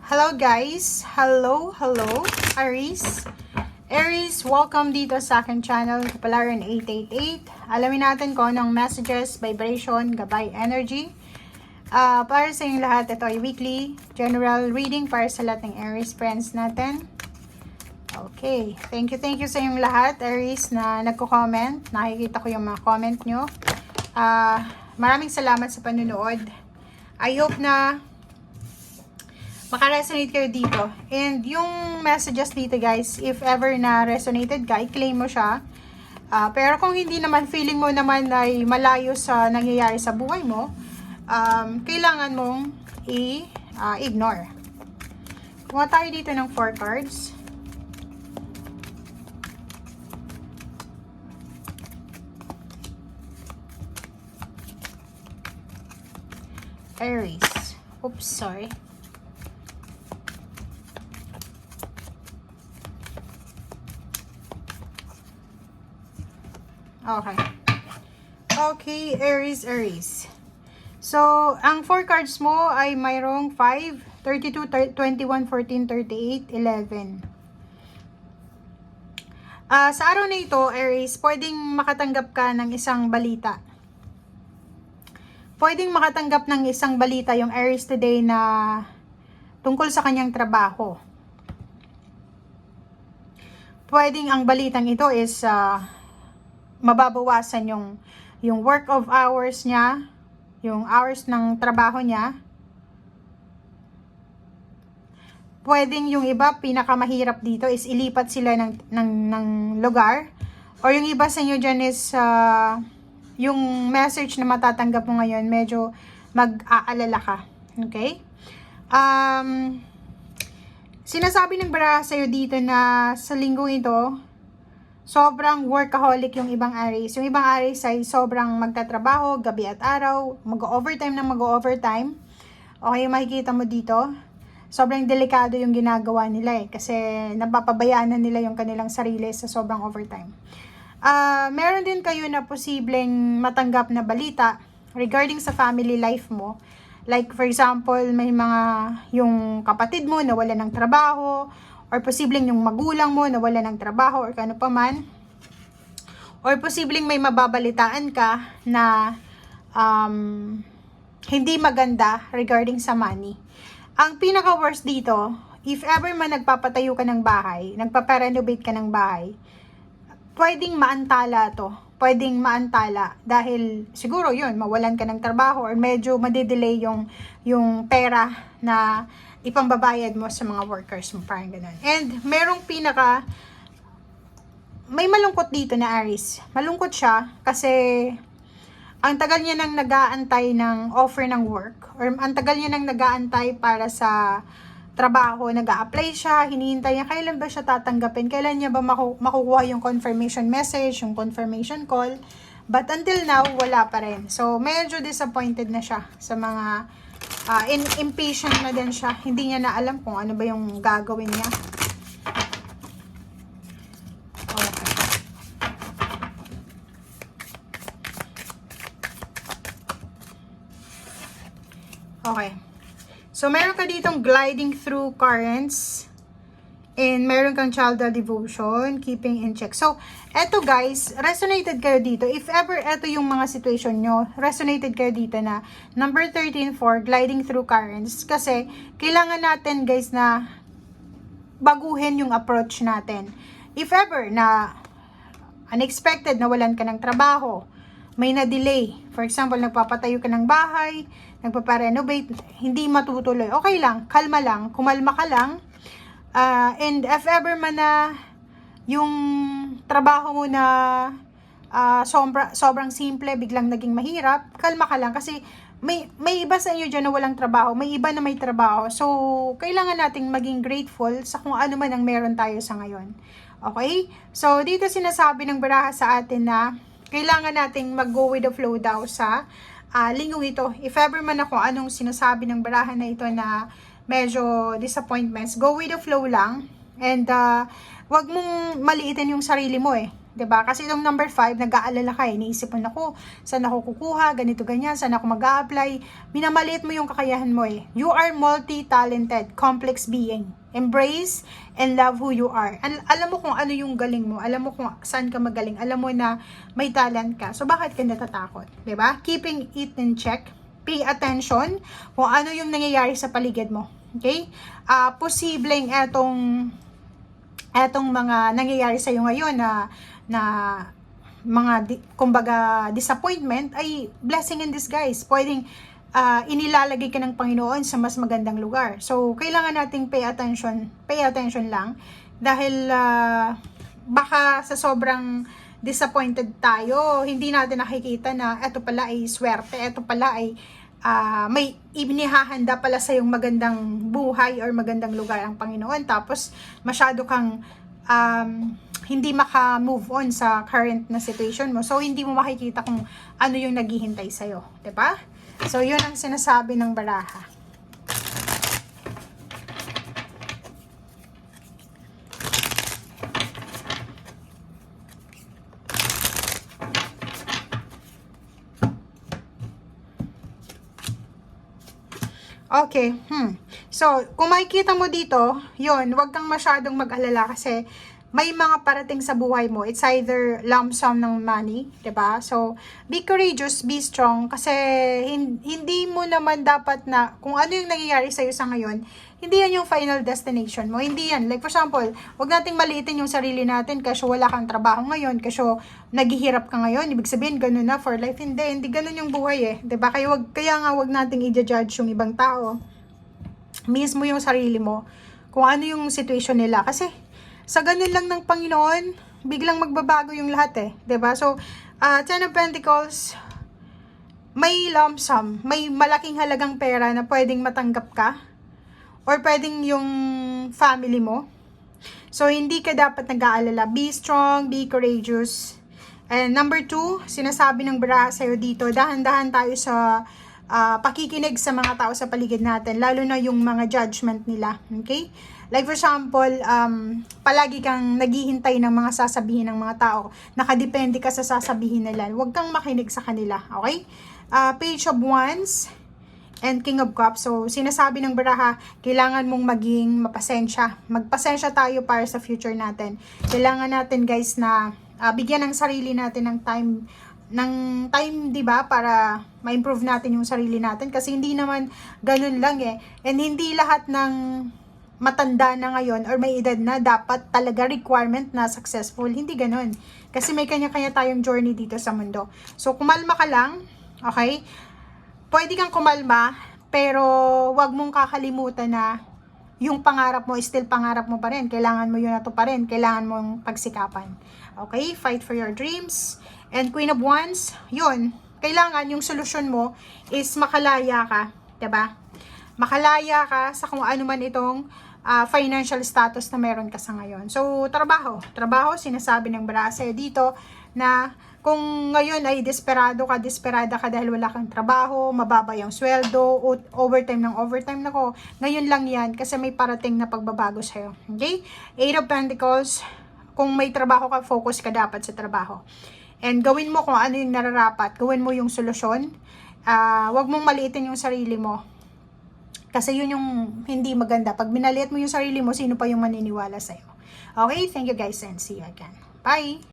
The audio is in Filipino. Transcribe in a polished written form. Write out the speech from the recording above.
Hello guys! Hello Aries! Aries, welcome dito sa aking channel, Kapalaran 888. Alamin natin kung anong messages, vibration, gabay, energy. Para sa inyong lahat, ito ay weekly general reading para sa lahat ng Aries friends natin. Okay, thank you sa inyong lahat, Aries, na nagko-comment. Nakikita ko yung mga comment nyo. Maraming salamat sa panunood. I hope na maka-resonate kayo dito. And yung messages dito guys, if ever na resonated ka, i-claim mo siya. Pero kung hindi naman, feeling mo naman ay malayo sa nangyayari sa buhay mo, kailangan mong i-ignore. Kuha tayo dito ng 4 cards. Aries. Oops, sorry. Okay, Aries. So, ang 4 cards mo ay mayroong 5, 32, 21, 14, 38, 11. Sa araw na ito, Aries, pwedeng makatanggap ka ng isang balita. Pwedeng makatanggap ng isang balita yung Aries today na tungkol sa kanyang trabaho. Pwedeng ang balitang ito is mababawasan yung work of hours niya, yung hours ng trabaho niya. Pwedeng yung iba, pinakamahirap dito is ilipat sila ng lugar. Or yung iba sa inyo dyan is yung message na matatanggap mo ngayon, medyo mag-aalala ka. Okay? Sinasabi ng baraha sa'yo dito na sa linggong ito, sobrang workaholic yung ibang Aries. Yung ibang Aries ay sobrang magtatrabaho, gabi at araw, mag-overtime ng mag-overtime. Okay, makikita mo dito. Sobrang delikado yung ginagawa nila kasi napapabayaan na nila yung kanilang sarili sa sobrang overtime. Meron din kayo na posibleng matanggap na balita regarding sa family life mo. Like for example, may mga yung kapatid mo na wala ng trabaho, or posibleng yung magulang mo na wala ng trabaho or kano pa man. Or posibleng may mababalitaan ka na hindi maganda regarding sa money. Ang pinaka-worst dito, if ever man nagpapatayo ka ng bahay, nagpaparenovate ka ng bahay, pwedeng maantala to. Pwedeng maantala dahil siguro yun, mawalan ka ng trabaho or medyo madedelay yung pera na ipambabayad mo sa mga workers mo, parang ganun. And merong may malungkot dito na Aries. Malungkot siya kasi ang tagal niya nang nag-aantay ng offer ng work, or ang tagal niya nang nag-aantay para sa trabaho, nag-a-apply siya, hinihintay niya kailan ba siya tatanggapin, kailan niya ba makukuha yung confirmation message, yung confirmation call, but until now, wala pa rin. So, medyo disappointed na siya sa mga impatient na din siya. Hindi niya na alam kung ano ba yung gagawin niya. Okay. So, meron ka ditong gliding through currents. And meron kang childhood devotion, keeping in check. So, eto guys, resonated kayo dito. If ever eto yung mga situation nyo, resonated kayo dito na number 13 for gliding through currents. Kasi, kailangan natin guys na baguhin yung approach natin. If ever na unexpected na walan ka ng trabaho, may na-delay. For example, nagpapatayo ka ng bahay, nagpaparenovate, hindi matutuloy. Okay lang, kalma lang, kumalma ka lang. And if ever man na yung trabaho mo na sobrang simple, biglang naging mahirap, kalma ka lang kasi may iba sa inyo dyan na walang trabaho, may iba na may trabaho. So, kailangan nating maging grateful sa kung ano man ang meron tayo sa ngayon. Okay? So, dito sinasabi ng baraha sa atin na kailangan nating mag-go with the flow daw sa linggong ito. If ever man ako anong sinasabi ng baraha na ito na medyo disappointments, go with the flow lang. And wag mong maliitin yung sarili mo eh. 'Diba? Kasi itong number 5, nag-aalala ka eh. Iniisip mo, naku, saan ako kukuha, ganito, ganyan, saan ako mag-a-apply. Minamaliit mo yung kakayahan mo eh. You are multi-talented, complex being. Embrace and love who you are. Alam mo kung ano yung galing mo. Alam mo kung saan ka magaling. Alam mo na may talent ka. So, bakit ka natatakot? 'Diba? Keeping it in check. Pay attention kung ano yung nangyayari sa paligid mo. Okay? Posibleng etong mga nangyayari sa iyo ngayon na mga kumbaga disappointment ay blessing in disguise. Pwedeng inilalagay ka ng Panginoon sa mas magandang lugar. So, kailangan nating pay attention lang dahil baka sa sobrang disappointed tayo, hindi natin nakikita na eto pala ay swerte, eto pala ay may inihahanda pala sa yung magandang buhay or magandang lugar ang Panginoon. Tapos masyado kang hindi maka-move on sa current na situation mo. So, hindi mo makikita kung ano yung naghihintay sa'yo. 'Di ba? So, yun ang sinasabi ng baraha. Okay. So, kung makikita mo dito, yun, huwag kang masyadong mag-alala kasi may mga parating sa buhay mo. It's either lump sum ng money, 'di ba? So, be courageous, be strong kasi hindi mo naman dapat na kung ano yung nangyayari sa iyo sa ngayon, hindi yan yung final destination mo. Hindi yan. Like for example, huwag nating maliitin yung sarili natin kasi wala kang trabaho ngayon, kasi naghihirap ka ngayon. Ibig sabihin ganun na for life. Hindi ganun yung buhay eh. 'Di ba? Kaya nga wag nating i-judge yung ibang tao. Mismo yung sarili mo kung ano yung situation nila kasi sa ganun lang ng Panginoon, biglang magbabago yung lahat eh. 'Di ba? So, Ten of Pentacles, may lump sum, may malaking halagang pera na pwedeng matanggap ka or pwedeng yung family mo. So, hindi ka dapat nag-aalala. Be strong, be courageous. And number 2, sinasabi ng baraha sa'yo dito, dahan-dahan tayo sa pakikinig sa mga tao sa paligid natin, lalo na yung mga judgment nila. Okay? Like for example, palagi kang naghihintay ng mga sasabihin ng mga tao. Nakadepende ka sa sasabihin nila. Huwag kang makinig sa kanila. Okay? Page of Wands and King of Cups. So, sinasabi ng baraha, kailangan mong maging mapasensya. Magpasensya tayo para sa future natin. Kailangan natin guys na bigyan ng sarili natin ng time, 'di ba, para ma-improve natin yung sarili natin kasi hindi naman ganun lang eh. And hindi lahat ng matanda na ngayon or may edad na dapat talaga requirement na successful. Hindi ganun. Kasi may kanya-kanya tayong journey dito sa mundo. So, kumalma ka lang, okay? Pwede kang kumalma, pero wag mong kakalimutan na yung pangarap mo, still pangarap mo pa rin. Kailangan mo yun na to pa rin. Kailangan mong pagsikapan. Okay? Fight for your dreams. And Queen of Wands, yun. Kailangan yung solusyon mo is makalaya ka. 'Di ba? Makalaya ka sa kung ano man itong financial status na meron ka sa ngayon. So, trabaho, sinasabi ng baraha sa'yo dito na kung ngayon ay desperada ka dahil wala kang trabaho, mababa yung sweldo, overtime nako, ngayon lang yan kasi may parating na pagbabago sa'yo. Okay? 8 of Pentacles, kung may trabaho ka, focus ka dapat sa trabaho. And gawin mo kung ano yung nararapat, gawin mo yung solusyon, wag mong maliitin yung sarili mo. Kasi yun yung hindi maganda. Pag minaliit mo yung sarili mo, sino pa yung maniniwala sa'yo? Okay, thank you guys and see you again. Bye!